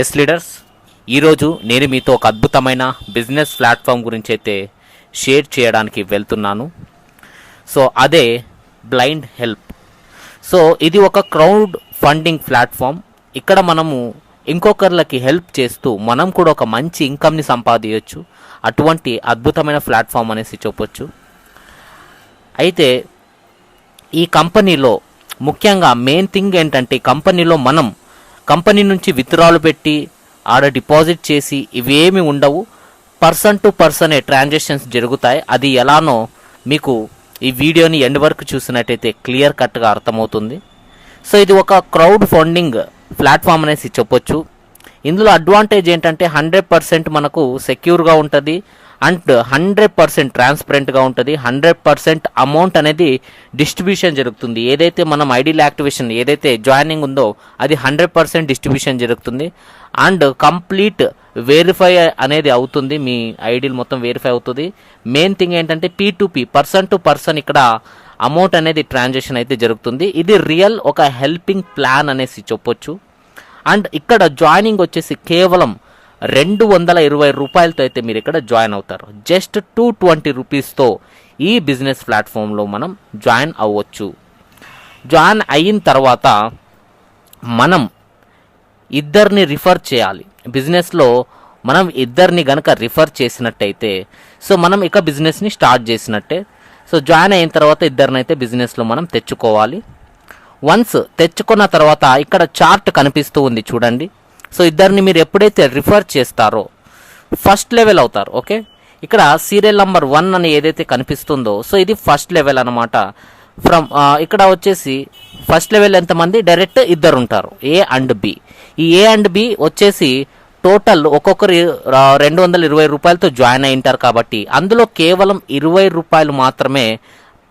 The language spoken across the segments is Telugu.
ఎస్ లీడర్స్, ఈరోజు నేను మీతో ఒక అద్భుతమైన బిజినెస్ ప్లాట్ఫామ్ గురించి అయితే షేర్ చేయడానికి వెళ్తున్నాను. సో అదే బ్లైండ్ హెల్ప్. సో ఇది ఒక క్రౌడ్ ఫండింగ్ ప్లాట్ఫామ్. ఇక్కడ మనము ఇంకొకరికి హెల్ప్ చేస్తూ మనం కూడా ఒక మంచి ఇన్కమ్ని సంపాదించవచ్చు. అటువంటి అద్భుతమైన ప్లాట్ఫామ్ అనేసి చెప్పొచ్చు. అయితే ఈ కంపెనీలో ముఖ్యంగా మెయిన్ థింగ్ ఏంటంటే, కంపెనీలో మనం కంపెనీ నుంచి విత్డ్రాలు పెట్టి ఆడ డిపాజిట్ చేసి ఇవేమి ఉండవు. పర్సన్ టు పర్సనే ట్రాన్సాక్షన్స్ జరుగుతాయి. అది ఎలానో మీకు ఈ వీడియోని ఎండ్ వరకు చూసినట్టయితే క్లియర్ కట్గా అర్థమవుతుంది. సో ఇది ఒక క్రౌడ్ ఫండింగ్ ప్లాట్ఫామ్ అనేసి చెప్పొచ్చు. ఇందులో అడ్వాంటేజ్ ఏంటంటే 100% మనకు సెక్యూర్గా ఉంటుంది అండ్ 100% ట్రాన్స్పరెంట్గా ఉంటుంది. 100% అమౌంట్ అనేది డిస్ట్రిబ్యూషన్ జరుగుతుంది. ఏదైతే మనం ఐడీల యాక్టివేషన్ ఏదైతే జాయినింగ్ ఉందో అది 100% డిస్ట్రిబ్యూషన్ జరుగుతుంది. అండ్ కంప్లీట్ వెరిఫై అనేది అవుతుంది. మీ ఐడీలు మొత్తం వెరిఫై అవుతుంది. మెయిన్ థింగ్ ఏంటంటే P2P, పర్సన్ టు పర్సన్ ఇక్కడ అమౌంట్ అనేది ట్రాన్సాక్షన్ అయితే జరుగుతుంది. ఇది రియల్ ఒక హెల్పింగ్ ప్లాన్ అనేసి చెప్పొచ్చు. అండ్ ఇక్కడ జాయినింగ్ వచ్చేసి కేవలం 220 రూపాయలతో అయితే మీరు ఇక్కడ జాయిన్ అవుతారు. జస్ట్ 220 రూపీస్తో ఈ బిజినెస్ ప్లాట్ఫామ్లో మనం జాయిన్ అవ్వచ్చు. జాయిన్ అయిన తర్వాత మనం ఇద్దరిని రిఫర్ చేయాలి. బిజినెస్లో మనం ఇద్దరిని గనక రిఫర్ చేసినట్టయితే సో మనం ఇక బిజినెస్ని స్టార్ట్ చేసినట్టే. సో జాయిన్ అయిన తర్వాత ఇద్దరినైతే బిజినెస్లో మనం తెచ్చుకోవాలి. వన్స్ తెచ్చుకున్న తర్వాత ఇక్కడ చార్ట్ కనిపిస్తూ ఉంది చూడండి. సో ఇద్దరిని మీరు ఎప్పుడైతే రిఫర్ చేస్తారో ఫస్ట్ లెవెల్ అవుతారు. ఓకే, ఇక్కడ సీరియల్ నెంబర్ 1 అని ఏదైతే కనిపిస్తుందో సో ఇది ఫస్ట్ లెవెల్ అనమాట. ఫ్రమ్ ఇక్కడ వచ్చేసి ఫస్ట్ లెవెల్ ఎంతమంది డైరెక్ట్ ఇద్దరు ఉంటారు, A అండ్ B. ఈ A అండ్ B వచ్చేసి టోటల్ ఒక్కొక్కరు 220 రూపాయలతో జాయిన్ అయి ఉంటారు. కాబట్టి అందులో కేవలం 20 రూపాయలు మాత్రమే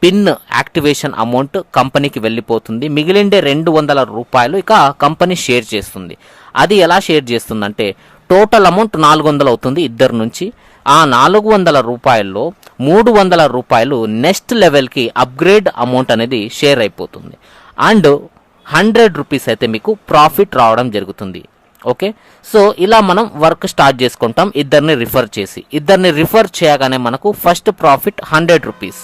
పిన్ యాక్టివేషన్ అమౌంట్ కంపెనీకి వెళ్ళిపోతుంది. మిగిలిండే 200 రూపాయలు ఇక కంపెనీ షేర్ చేస్తుంది. అది ఎలా షేర్ చేస్తుందంటే టోటల్ అమౌంట్ 400 అవుతుంది ఇద్దరు నుంచి. ఆ 400 రూపాయల్లో 300 రూపాయలు నెక్స్ట్ లెవెల్కి అప్గ్రేడ్ అమౌంట్ అనేది షేర్ అయిపోతుంది. అండ్ 100 రూపీస్ అయితే మీకు ప్రాఫిట్ రావడం జరుగుతుంది. ఓకే, సో ఇలా మనం వర్క్ స్టార్ట్ చేసుకుంటాం ఇద్దరిని రిఫర్ చేసి. ఇద్దరిని రిఫర్ చేయగానే మనకు ఫస్ట్ ప్రాఫిట్ 100 రూపీస్.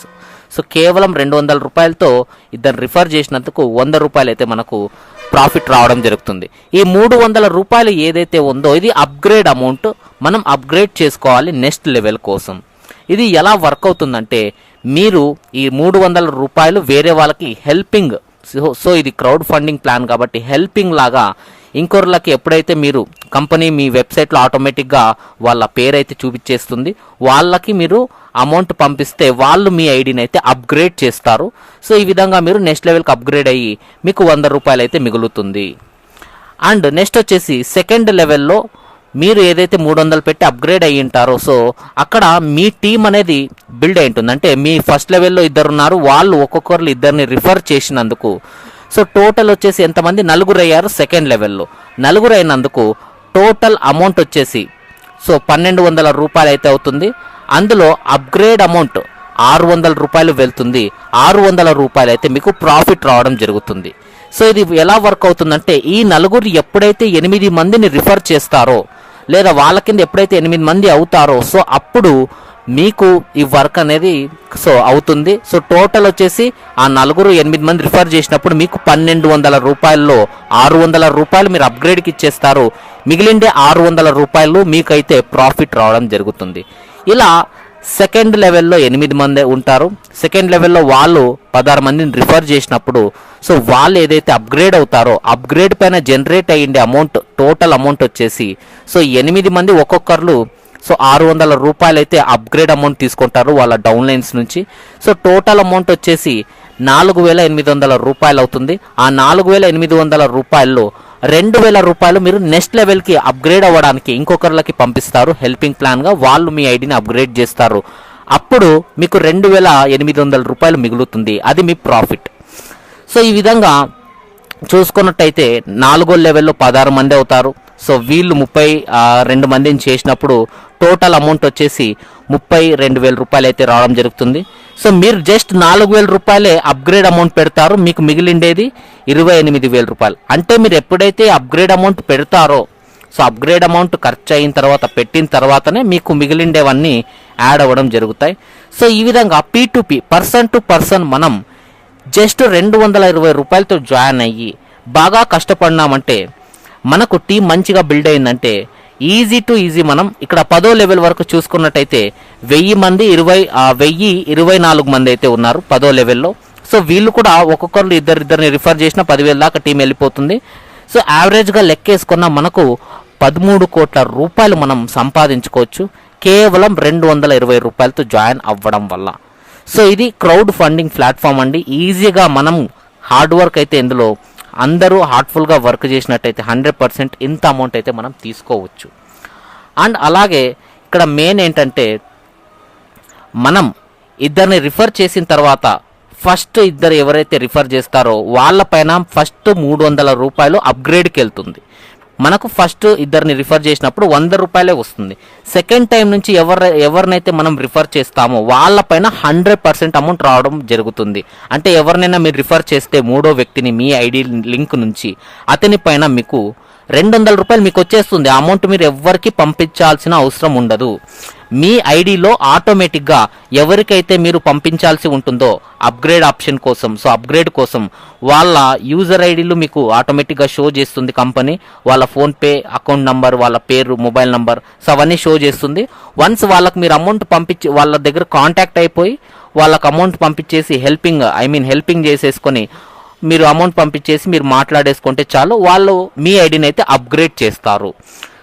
సో కేవలం 200 రూపాయలతో ఇద్దరు రిఫర్ చేసినందుకు 100 రూపాయలు అయితే మనకు ప్రాఫిట్ రావడం జరుగుతుంది. ఈ 300 రూపాయలు ఏదైతే ఉందో ఇది అప్గ్రేడ్ అమౌంట్. మనం అప్గ్రేడ్ చేసుకోవాలి నెక్స్ట్ లెవెల్ కోసం. ఇది ఎలా వర్క్ అవుతుందంటే మీరు ఈ 300 రూపాయలు వేరే వాళ్ళకి హెల్పింగ్. సో ఇది క్రౌడ్ ఫండింగ్ ప్లాన్ కాబట్టి హెల్పింగ్ లాగా ఇంకొకరికి ఎప్పుడైతే మీరు కంపెనీ మీ వెబ్సైట్లో ఆటోమేటిక్గా వాళ్ళ పేరు అయితే చూపించేస్తుంది. వాళ్ళకి మీరు అమౌంట్ పంపిస్తే వాళ్ళు మీ ఐడిని అయితే అప్గ్రేడ్ చేస్తారు. సో ఈ విధంగా మీరు నెక్స్ట్ లెవెల్కి అప్గ్రేడ్ అయ్యి మీకు 100 రూపాయలు అయితే మిగులుతుంది. అండ్ నెక్స్ట్ వచ్చేసి సెకండ్ లెవెల్లో మీరు ఏదైతే 300 పెట్టి అప్గ్రేడ్ అయ్యి ఉంటారో సో అక్కడ మీ టీం అనేది బిల్డ్ అయి ఉంటుంది. అంటే మీ ఫస్ట్ లెవెల్లో ఇద్దరు ఉన్నారు, వాళ్ళు ఒక్కొక్కరు ఇద్దరిని రిఫర్ చేసినందుకు సో టోటల్ వచ్చేసి ఎంతమంది 4 అయ్యారు. సెకండ్ లెవెల్లో 4 అయినందుకు టోటల్ అమౌంట్ వచ్చేసి సో 1200 రూపాయలు అయితే అవుతుంది. అందులో అప్గ్రేడ్ అమౌంట్ 600 రూపాయలు వెళ్తుంది. 600 రూపాయలు అయితే మీకు ప్రాఫిట్ రావడం జరుగుతుంది. సో ఇది ఎలా వర్క్ అవుతుందంటే ఈ 4 ఎప్పుడైతే 8 మందిని రిఫర్ చేస్తారో లేదా వాళ్ళ కింద ఎప్పుడైతే 8 మంది అవుతారో సో అప్పుడు మీకు ఈ వర్క్ అనేది సో అవుతుంది. సో టోటల్ వచ్చేసి ఆ 8 మంది రిఫర్ చేసినప్పుడు మీకు 1200 రూపాయల్లో 600 రూపాయలు మీరు అప్గ్రేడ్కి ఇచ్చేస్తారు. మిగిలిండే 600 రూపాయలు మీకైతే ప్రాఫిట్ రావడం జరుగుతుంది. ఇలా సెకండ్ లెవెల్లో 8 మంది ఉంటారు. సెకండ్ లెవెల్లో వాళ్ళు 16 మందిని రిఫర్ చేసినప్పుడు సో వాళ్ళు ఏదైతే అప్గ్రేడ్ అవుతారో అప్గ్రేడ్ పైన జనరేట్ అయ్యిండే అమౌంట్ టోటల్ అమౌంట్ వచ్చేసి సో 8 మంది ఒక్కొక్కరు సో 600 రూపాయలు అయితే అప్గ్రేడ్ అమౌంట్ తీసుకుంటారు వాళ్ళ డౌన్ లైన్స్ నుంచి. సో టోటల్ అమౌంట్ వచ్చేసి 4800 రూపాయలు అవుతుంది. ఆ 4800 రూపాయల్లో 2000 రూపాయలు మీరు నెక్స్ట్ లెవెల్కి అప్గ్రేడ్ అవ్వడానికి ఇంకొకరికి పంపిస్తారు హెల్పింగ్ ప్లాన్గా. వాళ్ళు మీ ఐడిని అప్గ్రేడ్ చేస్తారు. అప్పుడు మీకు 2800 రూపాయలు మిగులుతుంది. అది మీ ప్రాఫిట్. సో ఈ విధంగా చూసుకున్నట్టయితే 4వ లెవెల్లో 16 మంది అవుతారు. సో వీళ్ళు 32 మందిని చేసినప్పుడు టోటల్ అమౌంట్ వచ్చేసి 32,000 రూపాయలు అయితే రావడం జరుగుతుంది. సో మీరు జస్ట్ 4,000 రూపాయలే అప్గ్రేడ్ అమౌంట్ పెడతారు, మీకు మిగిలిండేది 28,000 రూపాయలు. అంటే మీరు ఎప్పుడైతే అప్గ్రేడ్ అమౌంట్ పెడతారో సో అప్గ్రేడ్ అమౌంట్ ఖర్చు అయిన తర్వాత పెట్టిన తర్వాతనే మీకు మిగిలిండేవన్నీ యాడ్ అవ్వడం జరుగుతాయి. సో ఈ విధంగా P2P పర్సన్ టు పర్సన్ మనం జస్ట్ 220 రూపాయలతో జాయిన్ అయ్యి బాగా కష్టపడినామంటే మనకు టీం మంచిగా బిల్డ్ అయిందంటే ఈజీ టు ఈజీ మనం ఇక్కడ 10వ లెవెల్ వరకు చూసుకున్నట్టయితే 1000 మంది 1024 మంది అయితే ఉన్నారు 10వ లెవెల్లో. సో వీళ్ళు కూడా ఒక్కొక్కరు ఇద్దరిని రిఫర్ చేసిన 10,000 దాకా టీం వెళ్ళిపోతుంది. సో యావరేజ్గా లెక్కేసుకున్న మనకు 13 కోట్ల రూపాయలు మనం సంపాదించుకోవచ్చు కేవలం 220 రూపాయలతో జాయిన్ అవ్వడం వల్ల. సో ఇది క్రౌడ్ ఫండింగ్ ప్లాట్ఫామ్ అండి. ఈజీగా మనం హార్డ్ వర్క్ అయితే ఇందులో అందరూ హార్ట్ఫుల్గా వర్క్ చేసినట్టయితే 100% ఇంత అమౌంట్ అయితే మనం తీసుకోవచ్చు. అండ్ అలాగే ఇక్కడ మెయిన్ ఏంటంటే మనం ఇద్దరిని రిఫర్ చేసిన తర్వాత ఫస్ట్ ఇద్దరు ఎవరైతే రిఫర్ చేస్తారో వాళ్ళపైన ఫస్ట్ 300 రూపాయలు అప్గ్రేడ్కి వెళ్తుంది. మనకు ఫస్ట్ ఇద్దరిని రిఫర్ చేసినప్పుడు 100 రూపాయలే వస్తుంది. సెకండ్ టైం నుంచి ఎవరినైతే మనం రిఫర్ చేస్తామో వాళ్ళపైన 100% అమౌంట్ రావడం జరుగుతుంది. అంటే ఎవరినైనా మీరు రిఫర్ చేస్తే మూడో వ్యక్తిని మీ ఐడి లింక్ నుంచి అతని పైన మీకు 200 రూపాయలు మీకు వచ్చేస్తుంది. ఆ అమౌంట్ మీరు ఎవరికి పంపించాల్సిన అవసరం ఉండదు. మీ ఐడిలో ఆటోమేటిక్గా ఎవరికైతే మీరు పంపించాల్సి ఉంటుందో అప్గ్రేడ్ ఆప్షన్ కోసం, సో అప్గ్రేడ్ కోసం వాళ్ళ యూజర్ ఐడీలు మీకు ఆటోమేటిక్గా షో చేస్తుంది కంపెనీ. వాళ్ళ ఫోన్పే అకౌంట్ నంబర్, వాళ్ళ పేరు, మొబైల్ నంబర్, సో అవన్నీ షో చేస్తుంది. వన్స్ వాళ్ళకి మీరు అమౌంట్ పంపించి వాళ్ళ దగ్గర కాంటాక్ట్ అయిపోయి వాళ్ళకి అమౌంట్ పంపించేసి హెల్పింగ్ చేసేసుకొని మీరు అమౌంట్ పంపించేసి మీరు మాట్లాడేసుకుంటే చాలు, వాళ్ళు మీ ఐడిని అయితే అప్గ్రేడ్ చేస్తారు.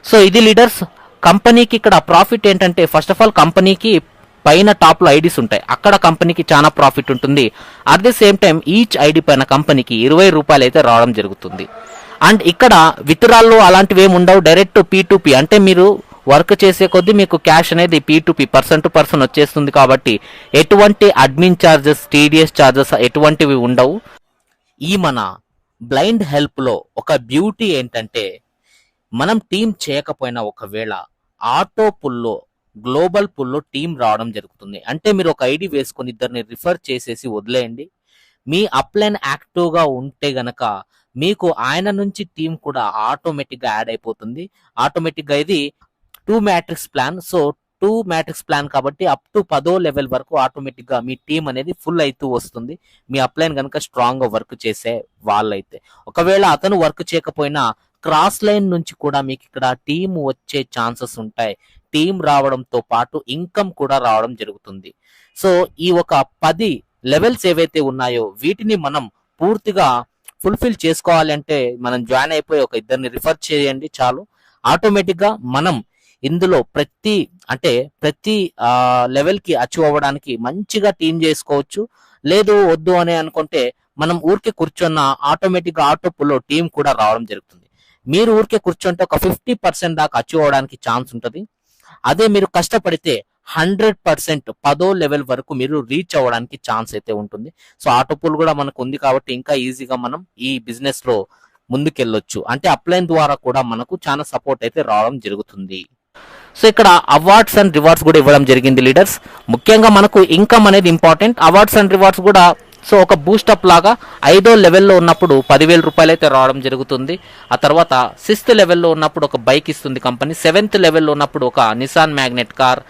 సో ఇది లీడర్స్. కంపెనీకి ఇక్కడ ప్రాఫిట్ ఏంటంటే ఫస్ట్ ఆఫ్ ఆల్ కంపెనీకి పైన టాప్లో ఐడీస్ ఉంటాయి, అక్కడ కంపెనీకి చాలా ప్రాఫిట్ ఉంటుంది. At the same time each ID పైన కంపెనీకి 20 రూపాయలు అయితే రావడం జరుగుతుంది. అండ్ ఇక్కడ విత్డ్రాల్లో అలాంటివి ఏమి ఉండవు, డైరెక్ట్ P2P అంటే మీరు వర్క్ చేసే కొద్దీ మీకు క్యాష్ అనేది P2P పర్సన్ టు పర్సన్ వచ్చేస్తుంది. కాబట్టి ఎటువంటి అడ్మిన్ ఛార్జెస్, TDS ఛార్జెస్ ఎటువంటివి ఉండవు. ఈ మన బ్లైండ్ హెల్ప్లో ఒక బ్యూటీ ఏంటంటే మనం టీం చేయకపోయినా ఒకవేళ ఆటో పుల్లో, గ్లోబల్ పుల్లో టీం రావడం జరుగుతుంది. అంటే మీరు ఒక ఐడి వేసుకొని ఇద్దరిని రిఫర్ చేసేసి వదిలేయండి. మీ అప్లైన్ యాక్టివ్గా ఉంటే గనక మీకు ఆయన నుంచి టీం కూడా ఆటోమేటిక్గా యాడ్ అయిపోతుంది. ఆటోమేటిక్గా ఇది 2 matrix plan. So 2 matrix plan కాబట్టి అప్ టు 10వ లెవెల్ వరకు ఆటోమేటిక్గా మీ టీం అనేది ఫుల్ అవుతూ వస్తుంది. మీ అప్లైన్ కనుక స్ట్రాంగ్గా వర్క్ చేసే వాళ్ళైతే. ఒకవేళ అతను వర్క్ చేయకపోయినా క్రాస్ లైన్ నుంచి కూడా మీకు ఇక్కడ టీం వచ్చే ఛాన్సెస్ ఉంటాయి. టీం రావడంతో పాటు ఇన్కమ్ కూడా రావడం జరుగుతుంది. సో ఈ ఒక 10 లెవెల్స్ ఏవైతే ఉన్నాయో వీటిని మనం పూర్తిగా ఫుల్ఫిల్ చేసుకోవాలి అంటే మనం జాయిన్ అయిపోయి ఒక ఇద్దరిని రిఫర్ చేయండి చాలు. ఆటోమేటిక్గా మనం ఇందులో ప్రతి లెవెల్ కి అచీవ్ అవ్వడానికి మంచిగా టీం చేసుకోవచ్చు. లేదు వద్దు అని అనుకుంటే మనం ఊరికే కూర్చున్న ఆటోమేటిక్గా ఆటో పుల్లో టీం కూడా రావడం జరుగుతుంది. మీరు ఊరికే కూర్చుంటే ఒక 50% దాకా అచీవ్ అవ్వడానికి ఛాన్స్ ఉంటుంది. అదే మీరు కష్టపడితే 100% 10వ లెవెల్ వరకు మీరు రీచ్ అవ్వడానికి ఛాన్స్ అయితే ఉంటుంది. సో ఆటో పుల్ కూడా మనకు ఉంది కాబట్టి ఇంకా ఈజీగా మనం ఈ బిజినెస్ లో ముందుకెళ్ళొచ్చు. అంటే అప్లైన్ ద్వారా కూడా మనకు చాలా సపోర్ట్ అయితే రావడం జరుగుతుంది. సో ఇక్కడ అవార్డ్స్ అండ్ రివార్డ్స్ కూడా ఇవ్వడం జరిగింది లీడర్స్. ముఖ్యంగా మనకు ఇన్కమ్ అనేది ఇంపార్టెంట్. అవార్డ్స్ అండ్ రివార్డ్స్ కూడా సో ఒక బూస్టప్ లాగా 5వ లెవెల్లో ఉన్నప్పుడు 10,000 రూపాయలు అయితే రావడం జరుగుతుంది. ఆ తర్వాత 6th లెవెల్లో ఉన్నప్పుడు ఒక బైక్ ఇస్తుంది కంపెనీ. 7th లెవెల్లో ఉన్నప్పుడు ఒక నిసాన్ మ్యాగ్నెట్ కార్.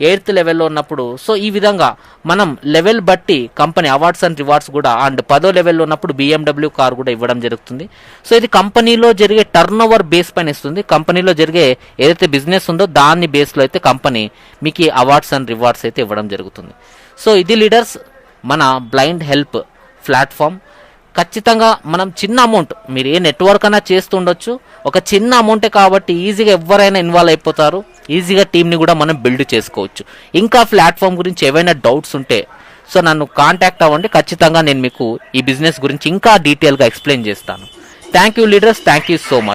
8th లెవెల్లో ఉన్నప్పుడు సో ఈ విధంగా మనం లెవెల్ బట్టి కంపెనీ అవార్డ్స్ అండ్ రివార్డ్స్ కూడా. అండ్ 10వ లెవెల్లో ఉన్నప్పుడు BMW కార్ కూడా ఇవ్వడం జరుగుతుంది. సో ఇది కంపెనీలో జరిగే టర్న్ ఓవర్ బేస్ పైన ఇస్తుంది. కంపెనీలో జరిగే ఏదైతే బిజినెస్ ఉందో దాన్ని బేస్లో అయితే కంపెనీ మీకు అవార్డ్స్ అండ్ రివార్డ్స్ అయితే ఇవ్వడం జరుగుతుంది. సో ఇది లీడర్స్ మన బ్లైండ్ హెల్ప్ ప్లాట్ఫామ్. ఖచ్చితంగా మనం చిన్న అమౌంట్, మీరు ఏ నెట్వర్క్ అయినా చేస్తుండొచ్చు, ఒక చిన్న అమౌంటే కాబట్టి ఈజీగా ఎవరైనా ఇన్వాల్వ్ అయిపోతారు. ఈజీగా టీంని కూడా మనం బిల్డ్ చేసుకోవచ్చు. ఇంకా ప్లాట్ఫామ్ గురించి ఏవైనా డౌట్స్ ఉంటే సో నన్ను కాంటాక్ట్ అవ్వండి. ఖచ్చితంగా నేను మీకు ఈ బిజినెస్ గురించి ఇంకా డీటెయిల్గా ఎక్స్ప్లెయిన్ చేస్తాను. Thank you leaders, thank you so much.